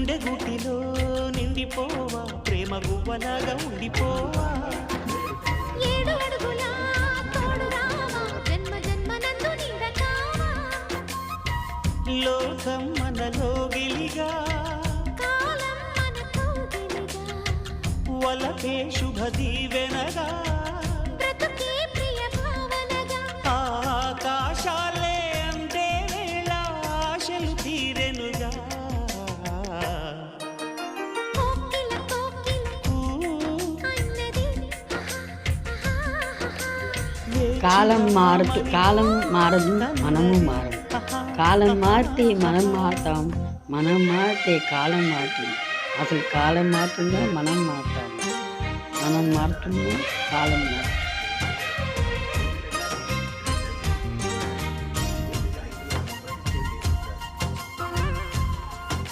గుండె గుటిలో నిండిపోవా ప్రేమ గువ్వలాగా ఉండిపోవా ఏడు అడుగులా తోడు రావా జన్మ జన్మనందు నీడ కావా లోకం మనలో గిలిగా కాలం మనతో గిలిగా వలపే శుభ దీవెనగా బ్రతుకే ప్రియ భావనగా ఆకాశాలే అందే వేళ ఆశలు తీరెనుగా కోకిల కోకిల అన్నది కాలం మారదు మనము మారం. కాలం మారితే మనం మారుతాం, మనం మారితే కాలం మారుతుంది. అసలు కాలం మారుతుందా మనం మారుతాం, మనం మారుతుందా కాలం మారుతుంది.